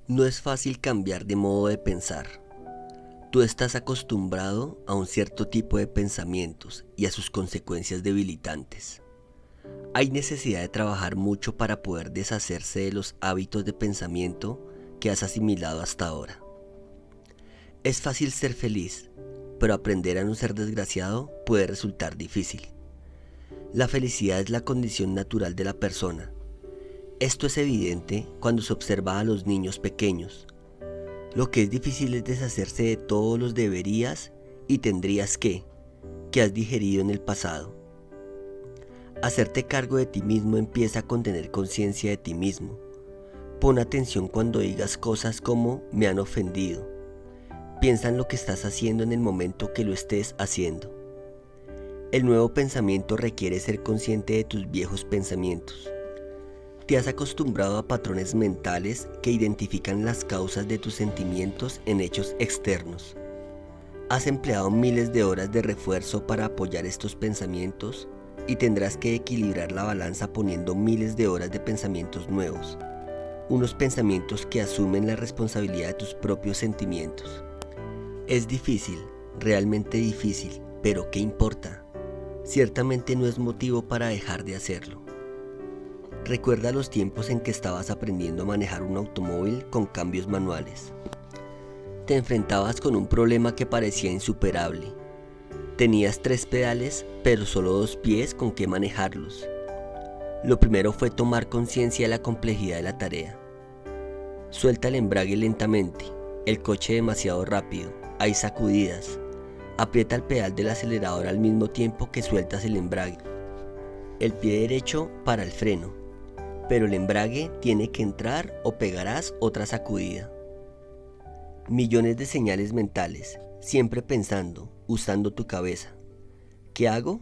No es fácil cambiar de modo de pensar. Tú estás acostumbrado a un cierto tipo de pensamientos y a sus consecuencias debilitantes. Hay necesidad de trabajar mucho para poder deshacerse de los hábitos de pensamiento que has asimilado hasta ahora. Es fácil ser feliz, pero aprender a no ser desgraciado puede resultar difícil. La felicidad es la condición natural de la persona. Esto es evidente cuando se observa a los niños pequeños. Lo que es difícil es deshacerse de todos los deberías y tendrías que has digerido en el pasado. Hacerte cargo de ti mismo empieza con tener conciencia de ti mismo. Pon atención cuando digas cosas como me han ofendido. Piensa en lo que estás haciendo en el momento que lo estés haciendo. El nuevo pensamiento requiere ser consciente de tus viejos pensamientos. Te has acostumbrado a patrones mentales que identifican las causas de tus sentimientos en hechos externos. Has empleado miles de horas de refuerzo para apoyar estos pensamientos y tendrás que equilibrar la balanza poniendo miles de horas de pensamientos nuevos, unos pensamientos que asumen la responsabilidad de tus propios sentimientos. Es difícil, realmente difícil, pero ¿qué importa? Ciertamente no es motivo para dejar de hacerlo. Recuerda los tiempos en que estabas aprendiendo a manejar un automóvil con cambios manuales. Te enfrentabas con un problema que parecía insuperable. Tenías 3 pedales, pero solo 2 pies con que manejarlos. Lo primero fue tomar conciencia de la complejidad de la tarea. Suelta el embrague lentamente, el coche demasiado rápido, hay sacudidas. Aprieta el pedal del acelerador al mismo tiempo que sueltas el embrague. El pie derecho para el freno, pero el embrague tiene que entrar o pegarás otra sacudida. Millones de señales mentales, siempre pensando, usando tu cabeza. ¿Qué hago?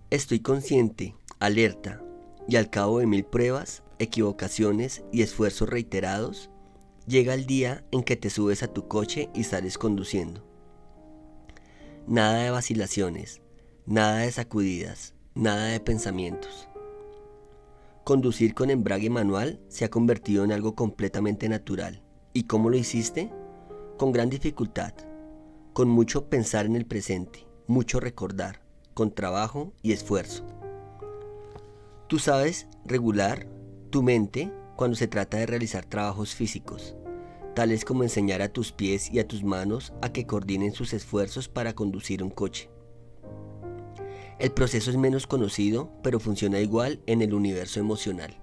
Estoy consciente, alerta, y al cabo de 1000 pruebas, equivocaciones y esfuerzos reiterados, llega el día en que te subes a tu coche y sales conduciendo. Nada de vacilaciones, nada de sacudidas, nada de pensamientos. Conducir con embrague manual se ha convertido en algo completamente natural. ¿Y cómo lo hiciste? Con gran dificultad, con mucho pensar en el presente, mucho recordar, con trabajo y esfuerzo. Tú sabes regular tu mente cuando se trata de realizar trabajos físicos, tales como enseñar a tus pies y a tus manos a que coordinen sus esfuerzos para conducir un coche. El proceso es menos conocido, pero funciona igual en el universo emocional.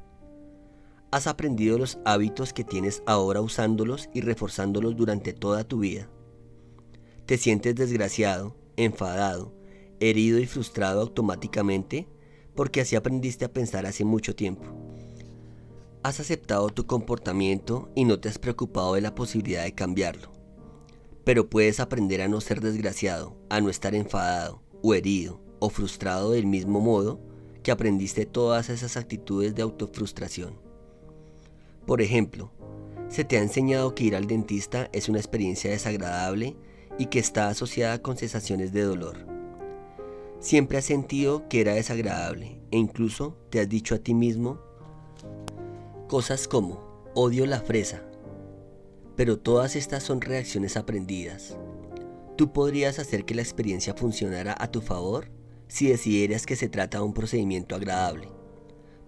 Has aprendido los hábitos que tienes ahora usándolos y reforzándolos durante toda tu vida. Te sientes desgraciado, enfadado, herido y frustrado automáticamente porque así aprendiste a pensar hace mucho tiempo. Has aceptado tu comportamiento y no te has preocupado de la posibilidad de cambiarlo. Pero puedes aprender a no ser desgraciado, a no estar enfadado o herido o frustrado del mismo modo que aprendiste todas esas actitudes de autofrustración. Por ejemplo, se te ha enseñado que ir al dentista es una experiencia desagradable y que está asociada con sensaciones de dolor. Siempre has sentido que era desagradable e incluso te has dicho a ti mismo cosas como odio la fresa. Pero todas estas son reacciones aprendidas. ¿Tú podrías hacer que la experiencia funcionara a tu favor si decidieras que se trata de un procedimiento agradable?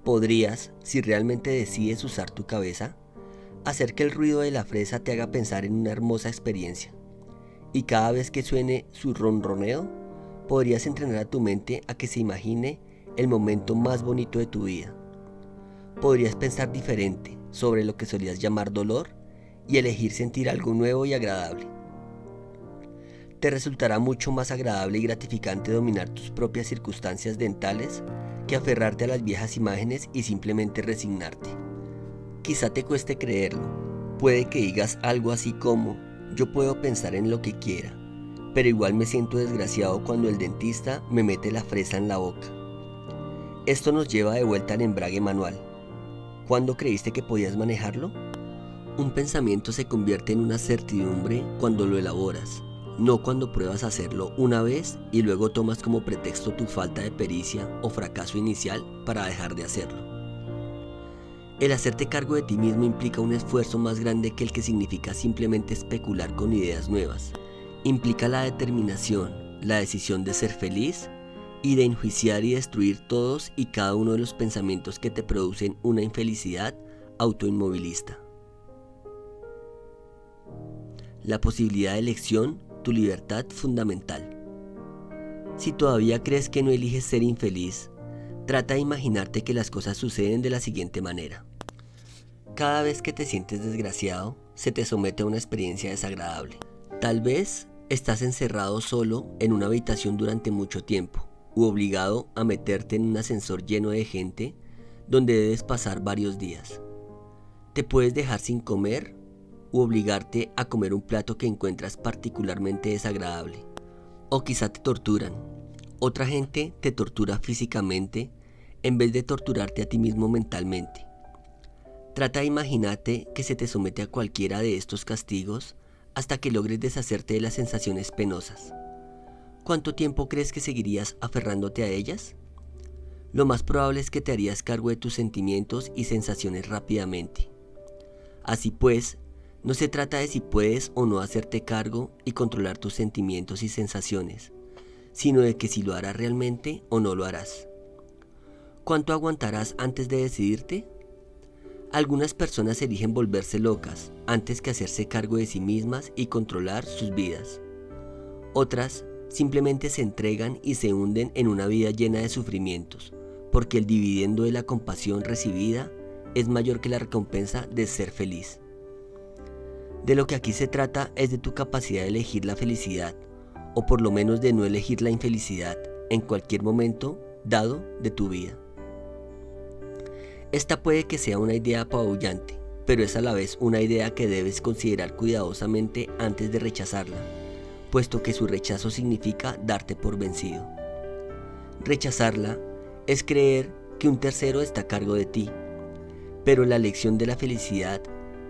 ¿Podrías, si realmente decides usar tu cabeza, hacer que el ruido de la fresa te haga pensar en una hermosa experiencia? Y cada vez que suene su ronroneo, podrías entrenar a tu mente a que se imagine el momento más bonito de tu vida. Podrías pensar diferente sobre lo que solías llamar dolor y elegir sentir algo nuevo y agradable. Te resultará mucho más agradable y gratificante dominar tus propias circunstancias dentales que aferrarte a las viejas imágenes y simplemente resignarte. Quizá te cueste creerlo. Puede que digas algo así como, yo puedo pensar en lo que quiera, pero igual me siento desgraciado cuando el dentista me mete la fresa en la boca. Esto nos lleva de vuelta al embrague manual. ¿Cuándo creíste que podías manejarlo? Un pensamiento se convierte en una certidumbre cuando lo elaboras, no cuando pruebas hacerlo una vez y luego tomas como pretexto tu falta de pericia o fracaso inicial para dejar de hacerlo. El hacerte cargo de ti mismo implica un esfuerzo más grande que el que significa simplemente especular con ideas nuevas. Implica la determinación, la decisión de ser feliz y de enjuiciar y destruir todos y cada uno de los pensamientos que te producen una infelicidad autoinmovilista. La posibilidad de elección, tu libertad fundamental. Si todavía crees que no eliges ser infeliz, trata de imaginarte que las cosas suceden de la siguiente manera. Cada vez que te sientes desgraciado, se te somete a una experiencia desagradable. Tal vez estás encerrado solo en una habitación durante mucho tiempo, u obligado a meterte en un ascensor lleno de gente donde debes pasar varios días. Te puedes dejar sin comer u obligarte a comer un plato que encuentras particularmente desagradable. O quizá te torturan. Otra gente te tortura físicamente en vez de torturarte a ti mismo mentalmente. Trata de imaginarte que se te somete a cualquiera de estos castigos hasta que logres deshacerte de las sensaciones penosas. ¿Cuánto tiempo crees que seguirías aferrándote a ellas? Lo más probable es que te harías cargo de tus sentimientos y sensaciones rápidamente. Así pues, no se trata de si puedes o no hacerte cargo y controlar tus sentimientos y sensaciones, sino de que si lo harás realmente o no lo harás. ¿Cuánto aguantarás antes de decidirte? Algunas personas eligen volverse locas antes que hacerse cargo de sí mismas y controlar sus vidas. Otras simplemente se entregan y se hunden en una vida llena de sufrimientos, porque el dividendo de la compasión recibida es mayor que la recompensa de ser feliz. De lo que aquí se trata es de tu capacidad de elegir la felicidad, o por lo menos de no elegir la infelicidad, en cualquier momento dado de tu vida. Esta puede que sea una idea apabullante, pero es a la vez una idea que debes considerar cuidadosamente antes de rechazarla, puesto que su rechazo significa darte por vencido. Rechazarla es creer que un tercero está a cargo de ti, pero la elección de la felicidad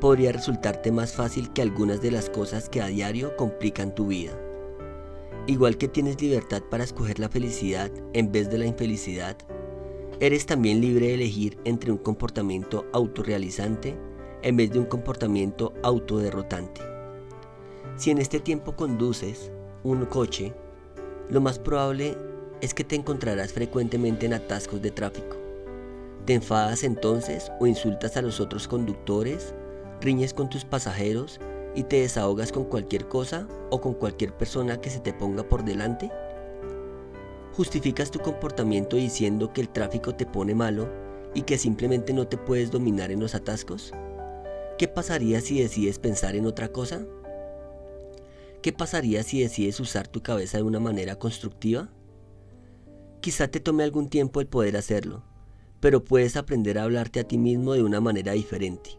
podría resultarte más fácil que algunas de las cosas que a diario complican tu vida. Igual que tienes libertad para escoger la felicidad en vez de la infelicidad, eres también libre de elegir entre un comportamiento autorrealizante en vez de un comportamiento autoderrotante. Si en este tiempo conduces un coche, lo más probable es que te encontrarás frecuentemente en atascos de tráfico. ¿Te enfadas entonces o insultas a los otros conductores, riñes con tus pasajeros y te desahogas con cualquier cosa o con cualquier persona que se te ponga por delante? ¿Justificas tu comportamiento diciendo que el tráfico te pone malo y que simplemente no te puedes dominar en los atascos? ¿Qué pasaría si decides pensar en otra cosa? ¿Qué pasaría si decides usar tu cabeza de una manera constructiva? Quizá te tome algún tiempo el poder hacerlo, pero puedes aprender a hablarte a ti mismo de una manera diferente.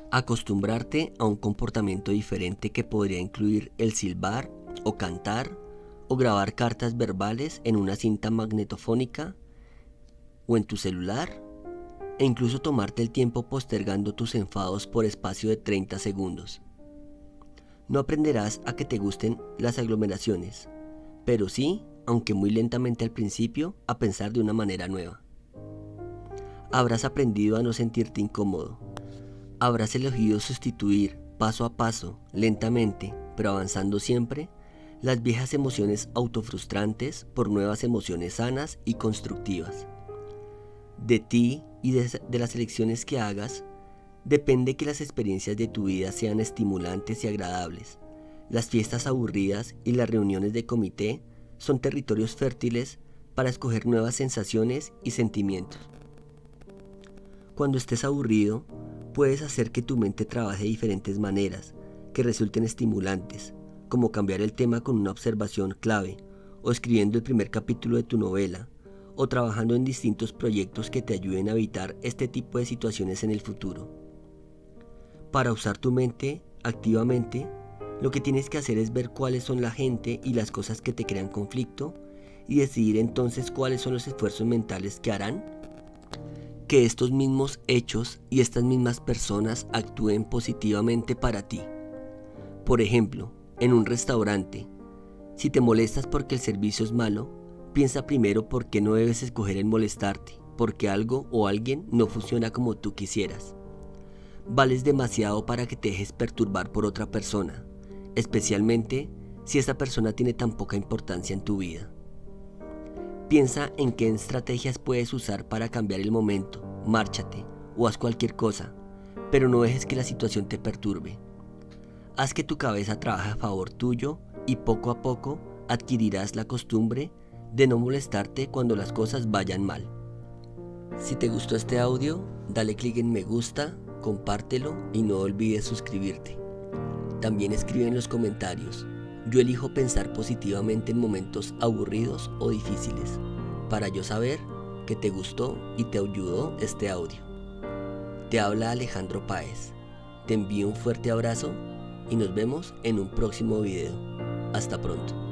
Acostumbrarte a un comportamiento diferente que podría incluir el silbar o cantar o grabar cartas verbales en una cinta magnetofónica o en tu celular, e incluso tomarte el tiempo postergando tus enfados por espacio de 30 segundos. No aprenderás a que te gusten las aglomeraciones, pero sí, aunque muy lentamente al principio, a pensar de una manera nueva. Habrás aprendido a no sentirte incómodo. Habrás elegido sustituir, paso a paso, lentamente, pero avanzando siempre, las viejas emociones autofrustrantes por nuevas emociones sanas y constructivas. De ti y de las elecciones que hagas, depende que las experiencias de tu vida sean estimulantes y agradables. Las fiestas aburridas y las reuniones de comité son territorios fértiles para escoger nuevas sensaciones y sentimientos. Cuando estés aburrido, puedes hacer que tu mente trabaje de diferentes maneras que resulten estimulantes, como cambiar el tema con una observación clave, o escribiendo el primer capítulo de tu novela, o trabajando en distintos proyectos que te ayuden a evitar este tipo de situaciones en el futuro. Para usar tu mente activamente, lo que tienes que hacer es ver cuáles son la gente y las cosas que te crean conflicto y decidir entonces cuáles son los esfuerzos mentales que harán que estos mismos hechos y estas mismas personas actúen positivamente para ti. Por ejemplo, en un restaurante, si te molestas porque el servicio es malo, piensa primero por qué no debes escoger el molestarte, porque algo o alguien no funciona como tú quisieras. Vales demasiado para que te dejes perturbar por otra persona, especialmente si esa persona tiene tan poca importancia en tu vida. Piensa en qué estrategias puedes usar para cambiar el momento, márchate o haz cualquier cosa, pero no dejes que la situación te perturbe. Haz que tu cabeza trabaje a favor tuyo y poco a poco adquirirás la costumbre de no molestarte cuando las cosas vayan mal. Si te gustó este audio, dale clic en me gusta, compártelo y no olvides suscribirte. También escribe en los comentarios: yo elijo pensar positivamente en momentos aburridos o difíciles, para yo saber que te gustó y te ayudó este audio. Te habla Alejandro Páez. Te envío un fuerte abrazo y nos vemos en un próximo video. Hasta pronto.